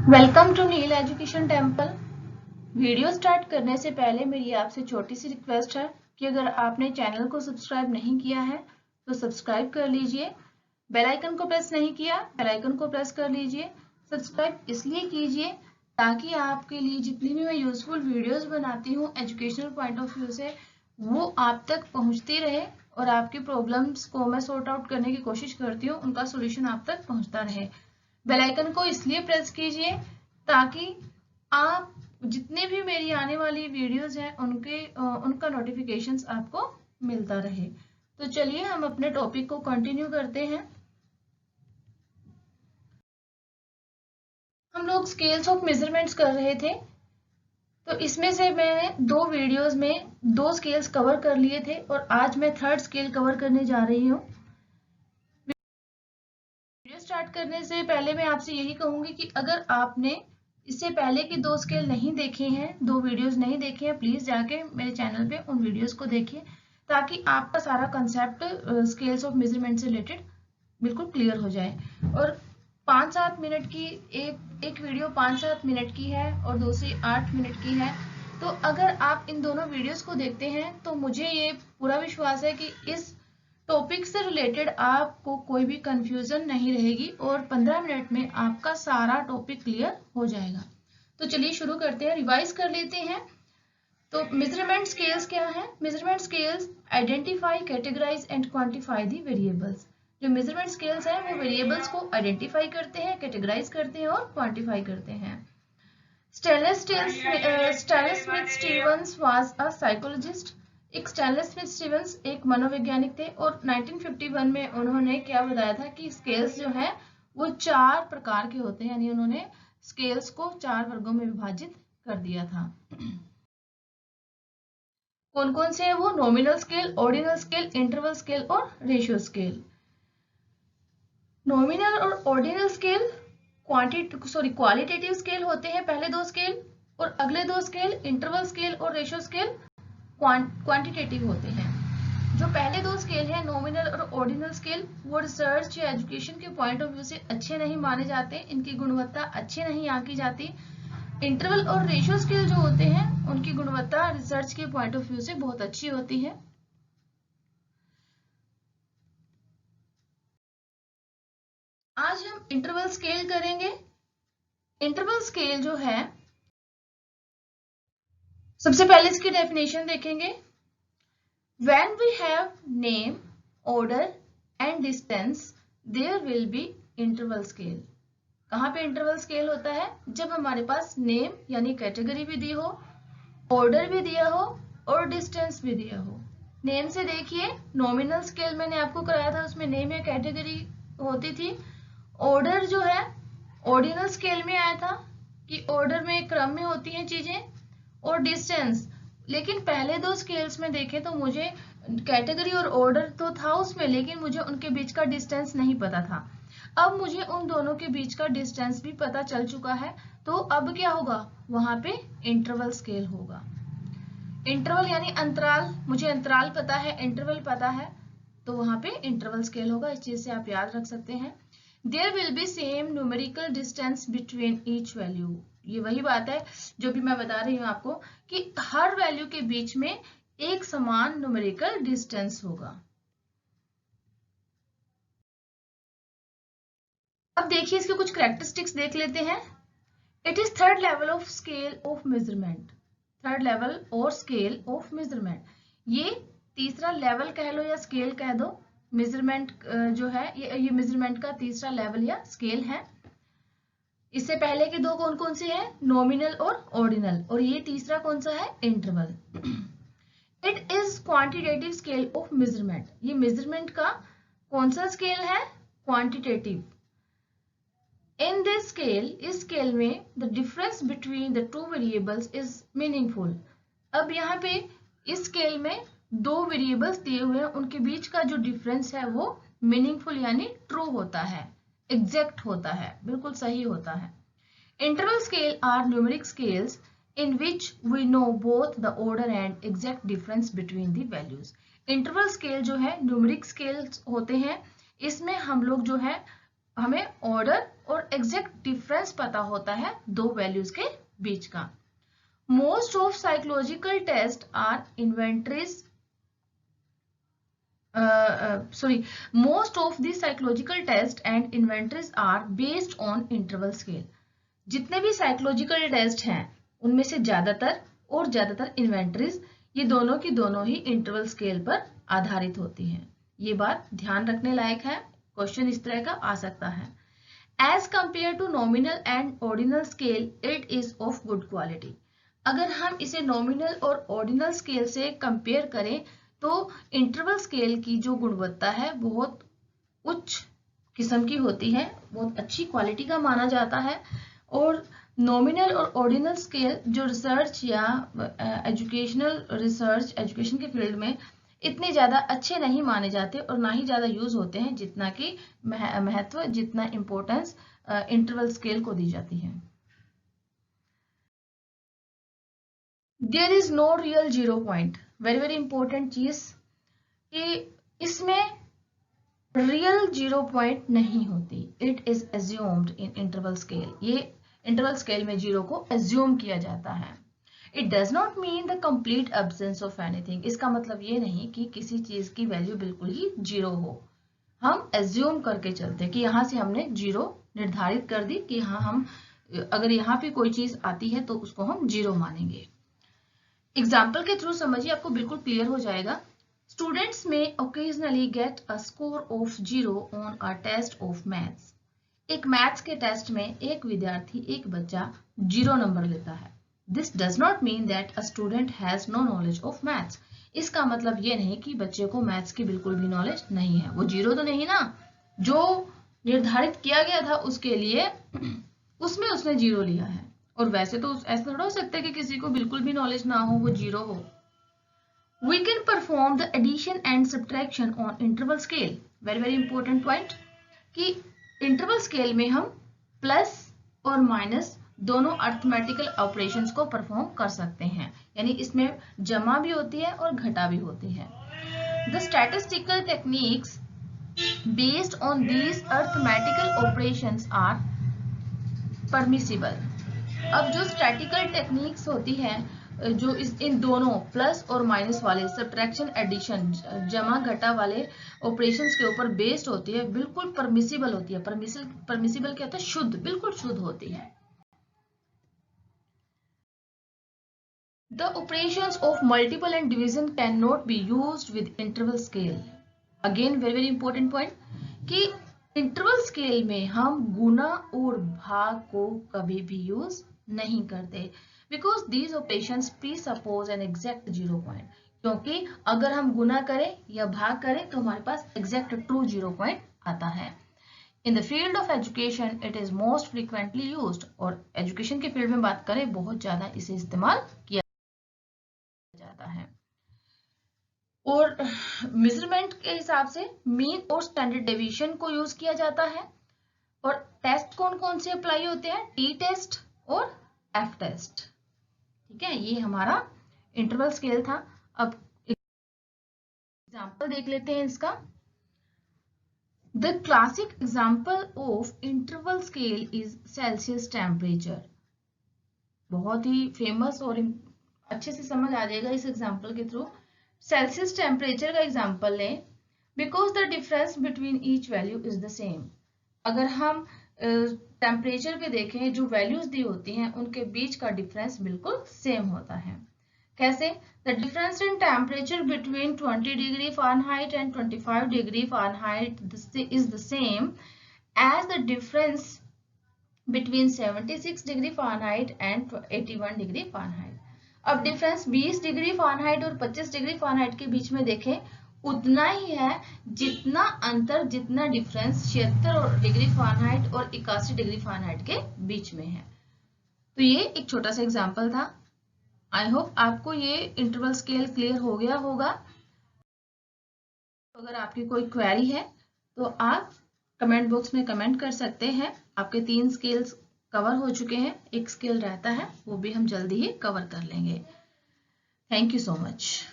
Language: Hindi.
Welcome to Neel education temple. Video start करने से पहले मेरी आपसे छोटी सी रिक्वेस्ट है कि अगर आपने चैनल को सब्सक्राइब नहीं किया है तो सब्सक्राइब कर लीजिए। बेल आइकन को प्रेस नहीं किया, बेल आइकन को प्रेस कर लीजिए। सब्सक्राइब इसलिए कीजिए ताकि आपके लिए जितनी भी मैं यूजफुल वीडियोस बनाती हूँ एजुकेशनल पॉइंट ऑफ व्यू से, वो आप तक पहुँचती रहे और आपकी प्रॉब्लम्स को मैं सॉर्ट आउट करने की कोशिश करती हूँ, उनका सोल्यूशन आप तक पहुँचता रहे। बेल आइकन को इसलिए प्रेस कीजिए ताकि आप जितने भी मेरी आने वाली वीडियोस हैं उनका नोटिफिकेशंस आपको मिलता रहे। तो चलिए हम अपने टॉपिक को कंटिन्यू करते हैं। हम लोग स्केल्स ऑफ मेजरमेंट्स कर रहे थे, तो इसमें से मैंने 2 वीडियोस में 2 स्केल्स कवर कर लिए थे और आज मैं 3rd स्केल कवर करने जा रही हूँ। वीडियो स्टार्ट करने से पहले मैं आपसे यही कहूंगी कि अगर आपने इससे पहले के 2 स्केल नहीं देखे हैं, 2 वीडियोस नहीं देखे हैं, प्लीज जाके मेरे चैनल पे उन वीडियोस को देखिए ताकि आपका सारा कंसेप्ट स्केल्स ऑफ मेजरमेंट से रिलेटेड बिल्कुल क्लियर हो जाए। और 5-7 मिनट की एक वीडियो 5-7 मिनट की है और दूसरी 8 मिनट की है। तो अगर आप इन दोनों वीडियोस को देखते हैं तो मुझे ये पूरा विश्वास है कि इस टॉपिक से रिलेटेड आपको कोई भी कंफ्यूजन नहीं रहेगी और 15 मिनट में आपका सारा टॉपिक क्लियर हो जाएगा। तो चलिए शुरू करते हैं, रिवाइज कर लेते हैं। तो मेजरमेंट स्केल्स क्या है? Measurement scales identify, categorize and quantify the variables. जो मेजरमेंट स्केल्स हैं वो वेरिएबल्स को आइडेंटिफाई करते हैं, कैटेगराइज करते हैं और क्वांटिफाई करते हैं। Stanley Smith Stevens was a psychologist. एक स्टैनले स्मिथ स्टीवंस एक मनोवैज्ञानिक थे और 1951 में उन्होंने क्या बताया था कि स्केल्स जो है वो 4 प्रकार के होते हैं, यानी उन्होंने स्केल्स को 4 वर्गों में विभाजित कर दिया था। कौन कौन से हैं वो? Nominal scale, ordinal scale, interval scale और रेशियो स्केल। नॉमिनल और ऑर्डिनल स्केल क्वालिटेटिव स्केल होते हैं पहले 2 स्केल, और अगले 2 स्केल इंटरवल स्केल और रेशियो स्केल क्वांटिटेटिव होते हैं। जो पहले 2 स्केल हैं नॉमिनल और ऑर्डिनल स्केल, वो रिसर्च या एजुकेशन के पॉइंट ऑफ व्यू से अच्छे नहीं माने जाते, इनकी गुणवत्ता अच्छी नहीं आंकी जाती। इंटरवल और रेशियो स्केल जो होते हैं उनकी गुणवत्ता रिसर्च के पॉइंट ऑफ व्यू से बहुत अच्छी होती है। आज हम इंटरवल स्केल करेंगे। इंटरवल स्केल जो है, सबसे पहले इसकी डेफिनेशन देखेंगे। When we have name, order and distance, there will be interval scale. कहाँ पे इंटरवल स्केल होता है? जब हमारे पास नेम यानी कैटेगरी भी दी हो, ऑर्डर भी दिया हो और डिस्टेंस भी दिया हो। नेम से देखिए, नॉमिनल स्केल मैंने आपको कराया था, उसमें नेम या कैटेगरी होती थी। ऑर्डर जो है ऑर्डिनल स्केल में आया था कि ऑर्डर में क्रम में होती हैं चीजें, और डिस्टेंस। लेकिन पहले 2 स्केल्स में देखें तो मुझे कैटेगरी और ऑर्डर तो था उसमें, लेकिन मुझे उनके बीच का डिस्टेंस नहीं पता था। अब मुझे उन दोनों के बीच का डिस्टेंस भी पता चल चुका है, तो अब क्या होगा? वहां पे इंटरवल स्केल होगा। इंटरवल यानी अंतराल, मुझे अंतराल पता है, इंटरवल पता है, तो वहां पे इंटरवल स्केल होगा। इस चीज से आप याद रख सकते हैं। There will be same numerical distance between each value. ये वही बात है जो भी मैं बता रही हूँ आपको कि हर वैल्यू के बीच में एक समान न्यूमेरिकल डिस्टेंस होगा। अब देखिए इसके कुछ कैरेक्टरिस्टिक्स देख लेते हैं। It is 3rd level of scale of measurement. 3rd level और स्केल ऑफ मेजरमेंट, ये तीसरा लेवल कह लो या स्केल कह दो। मेजरमेंट जो है ये मेजरमेंट का तीसरा लेवल या स्केल है। इससे पहले के 2 कौन कौन से हैं? नॉमिनल और ऑर्डिनल, और ये तीसरा कौन सा है? Interval. It is quantitative scale of measurement. ये मेजरमेंट का कौन सा स्केल है? क्वांटिटेटिव। इन दिस स्केल, इस स्केल में the difference between the 2 variables is meaningful. अब यहाँ पे इस स्केल में 2 वेरिएबल्स दिए हुए हैं, उनके बीच का जो डिफरेंस है वो मीनिंगफुल यानी ट्रू होता है, एग्जैक्ट होता है, बिल्कुल सही होता है। Interval scale are numeric scales in which we know both the order and exact difference between the values. Interval scale जो है न्यूमेरिक स्केल्स होते हैं, इसमें हम लोग जो है हमें ऑर्डर और एग्जैक्ट डिफरेंस पता होता है दो वैल्यूज के बीच का। Most of psychological test are inventories most of the psychological tests and inventories are based on interval scale. जितने भी साइकोलॉजिकल टेस्ट हैं उनमें से ज्यादातर इन्वेंटरीज ये दोनों की दोनों ही इंटरवल स्केल पर आधारित होती हैं। ये बात ध्यान रखने लायक है, क्वेश्चन इस तरह का आ सकता है। As compare to nominal and ordinal scale it is of good quality. अगर हम इसे नॉमिनल और ऑर्डिनल स्केल से कंपेयर करें तो इंटरवल स्केल की जो गुणवत्ता है बहुत उच्च किस्म की होती है, बहुत अच्छी क्वालिटी का माना जाता है। और नॉमिनल और ऑर्डिनल स्केल जो रिसर्च या एजुकेशन के फील्ड में इतने ज्यादा अच्छे नहीं माने जाते और ना ही ज्यादा यूज होते हैं जितना कि महत्व, जितना इंपॉर्टेंस इंटरवल स्केल को दी जाती है। There is no real zero point, very very important चीज कि इसमें रियल जीरो पॉइंट नहीं होती। It is assumed in interval scale, ये इंटरवल स्केल में जीरो को एज्यूम किया जाता है। It does not mean the complete absence of anything, इसका मतलब ये नहीं कि किसी चीज की वैल्यू बिल्कुल ही जीरो हो। हम एज्यूम करके चलते कि यहाँ से हमने जीरो निर्धारित कर दी कि हाँ हम अगर यहाँ पे कोई चीज आती है तो उसको हम जीरो मानेंगे। एग्जाम्पल के थ्रू समझिए, आपको बिल्कुल क्लियर हो जाएगा। स्टूडेंट्स में occasionally get a score of 0 on a test of maths. एक मैथ्स के टेस्ट में एक विद्यार्थी, एक बच्चा 0 नंबर लेता है। This does not mean that a student has no knowledge of maths. इसका मतलब ये नहीं कि बच्चे को मैथ्स की बिल्कुल भी नॉलेज नहीं है। वो 0 तो नहीं ना, जो निर्धारित किया गया था उसके लिए उसमें उसने 0 लिया है। और वैसे तो ऐसा थोड़ा हो सकता है कि किसी को बिल्कुल भी नॉलेज ना हो, वो 0 हो। We can perform the addition and subtraction on interval scale. Very very important point कि इंटरवल स्केल में हम प्लस और माइनस दोनों अर्थमेटिकल ऑपरेशंस को परफॉर्म कर सकते हैं, यानी इसमें जमा भी होती है और घटा भी होती है। The statistical techniques based on these arithmetical operations are permissible. अब जो स्टैटिकल टेक्निक्स होती हैं जो इन दोनों प्लस और माइनस वाले सब्ट्रैक्शन एडिशन जमा घटा वाले ऑपरेशंस के ऊपर बेस्ड होती है, बिल्कुल परमिसिबल होती है। परमिसिबल क्या होता है? शुद्ध, बिल्कुल शुद्ध होती है। The operations of multiple and division cannot be used with interval scale. Again very very important point कि इंटरवल स्केल में हम गुना और भाग को कभी भी यूज नहीं करते, because these operations presuppose an exact zero point. क्योंकि अगर हम गुना करें या भाग करें तो हमारे पास एग्जैक्ट ट्रू जीरो पॉइंट आता है। In the field of education it is most frequently used, और एजुकेशन के फील्ड में बात करें बहुत ज्यादा इसे इस्तेमाल किया जाता है। और मेजरमेंट के हिसाब से मीन और स्टैंडर्ड डेविएशन को यूज किया जाता है। और टेस्ट कौन कौन से अप्लाई होते हैं? टी टेस्ट और एफ टेस्ट। ठीक है, ये हमारा इंटरवल स्केल था। अब एग्जांपल देख लेते हैं इसका। The classic example of interval scale is Celsius temperature. बहुत ही फेमस और अच्छे से समझ आ जाएगा इस एग्जांपल के थ्रू। सेल्सियस टेम्परेचर का एग्जांपल लें। Because the difference between each value is the same. अगर हम टेम्परेचर पे देखें, जो वैल्यूज दी होती हैं उनके बीच का डिफरेंस बिल्कुल सेम होता है। कैसे? The difference in temperature between 20 degree Fahrenheit and 25 degree Fahrenheit is the same as the difference between 76 degree Fahrenheit and 81 degree Fahrenheit. अब डिफरेंस 20 डिग्री फ़ारेनहाइट और 25 डिग्री फ़ारेनहाइट के बीच में देखें, उतना ही है जितना अंतर, जितना डिफरेंस 76 डिग्री फ़ारेनहाइट और 81 डिग्री फ़ारेनहाइट के बीच में है। तो ये एक छोटा सा एग्जांपल था। आई होप आपको ये इंटरवल स्केल क्लियर हो गया होगा। अगर आपकी कोई क्वेरी है तो आप कमेंट बॉक्स में कमेंट कर सकते हैं। आपके 3 स्केल्स कवर हो चुके हैं, एक स्केल रहता है, वो भी हम जल्दी ही कवर कर लेंगे। Thank you so much.